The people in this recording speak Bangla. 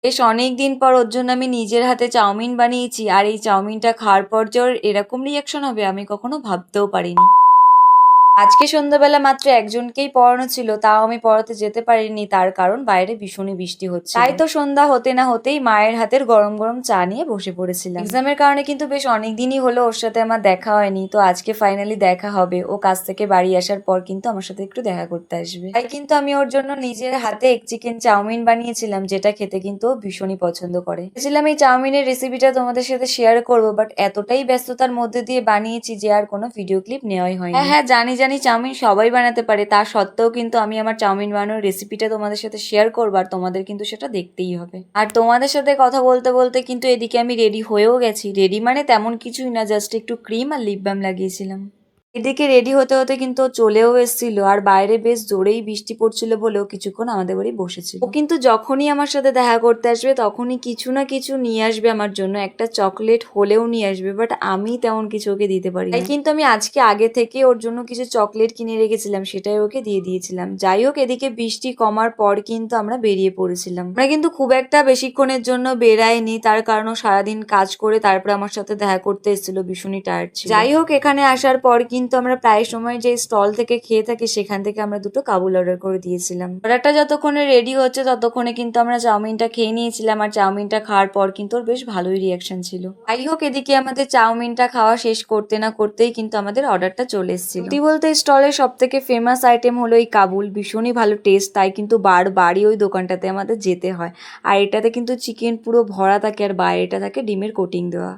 বেশ অনেকদিন পর ওর জন্য আমি নিজের হাতে চাউমিন বানিয়েছি, আর এই চাউমিনটা খাওয়ার পর যে ওর এরকম রিয়াকশন হবে আমি কখনো ভাবতেও পারিনি। আজকে সন্ধ্যাবেলা মাত্র একজনকেই পড়ানো ছিল, তাও আমি পড়াতে যেতে পারিনি, তার কারণ বাইরে ভীষণই বৃষ্টি হচ্ছে। তাই তো সন্ধ্যা হতে না হতেই মায়ের হাতের গরম গরম চা নিয়ে বসে পড়েছিলাম। এক্সামের কারণে কিন্তু বেশ অনেকদিনই হলো ওর সাথে আমার দেখা হয়নি, তো আজকে ফাইনালি দেখা হবে। ও কাজ থেকে বাড়ি আসার পর কিন্তু আমার সাথে একটু দেখা করতে আসবে। তাই কিন্তু আমি ওর জন্য নিজের হাতে এক চিকেন চাউমিন বানিয়েছিলাম, যেটা খেতে কিন্তু ও ভীষণই পছন্দ করে। ভেবেছিলাম এই চাউমিনের রেসিপিটা তোমাদের সাথে শেয়ার করবো, বাট এতটাই ব্যস্ততার মধ্যে দিয়ে বানিয়েছি যে আর কোনো ভিডিও ক্লিপ নেওয়াই হয়নি। হ্যাঁ হ্যাঁ, জানি জানি চাউমিন সবাই বানাতে পারে, তা সত্ত্বেও কিন্তু আমি আমার চাউমিন বানানোর রেসিপিটা তোমাদের সাথে শেয়ার করবো, আর তোমাদের কিন্তু সেটা দেখতেই হবে। আর তোমাদের সাথে কথা বলতে বলতে কিন্তু এদিকে আমি রেডি হয়েও গেছি। রেডি মানে তেমন কিছুই না, জাস্ট একটু ক্রিম আর লিপ বাম লাগিয়েছিলাম। এদিকে রেডি হতে হতে কিন্তু ও চলেও এসেছিল, আর বাইরে বেশ জোরেই বৃষ্টি পড়ছিল বলেও কিছুক্ষণ আমাদের বাড়ি বসেছিল। ও কিন্তু যখনই আমার সাথে দেখা করতে আসবে তখনই কিছু না কিছু নিয়ে আসবে আমার জন্য, একটা চকলেট হলেও নিয়ে আসবে, বাট আমি তেমন কিছু ওকে দিতে পারি না। তাই কিন্তু আমি আজকে আগে থেকে ওর জন্য কিছু চকলেট কিনে রেখেছিলাম, সেটাই ওকে দিয়ে দিয়েছিলাম। যাই হোক, এদিকে বৃষ্টি কমার পর কিন্তু আমরা বেরিয়ে পড়েছিলাম। আমরা কিন্তু খুব একটা বেশিক্ষণের জন্য বেরাইনি, তার কারণ ও সারাদিন কাজ করে তারপরে আমার সাথে দেখা করতে এসেছিল, ভীষণই টায়ার্ড ছিল। যাই হোক, এখানে আসার পর কিন্তু আমরা প্রায় সময় যে স্টল থেকে খেয়ে থাকি সেখান থেকে আমরা দুটো কাবুল অর্ডার করে দিয়েছিলাম। অর্ডারটা যতক্ষণে রেডি হচ্ছে ততক্ষণে কিন্তু আমরা চাউমিনটা খেয়ে নিয়েছিলাম, আর চাউমিনটা খাওয়ার পর কিন্তু ওর বেশ ভালোই রিয়াকশন ছিল। যাই হোক, এদিকে আমাদের চাউমিনটা খাওয়া শেষ করতে না করতেই কিন্তু আমাদের অর্ডারটা চলে এসেছিল। সত্যি বলতে স্টলের সব থেকে ফেমাস আইটেম হলো এই কাবুল, ভীষণই ভালো টেস্ট, তাই কিন্তু বারবারই ওই দোকানটাতে আমাদের যেতে হয়। আর এটাতে কিন্তু চিকেন পুরো ভরা থাকে আর বাইরেটা থাকে ডিমের কোটিং দেওয়া।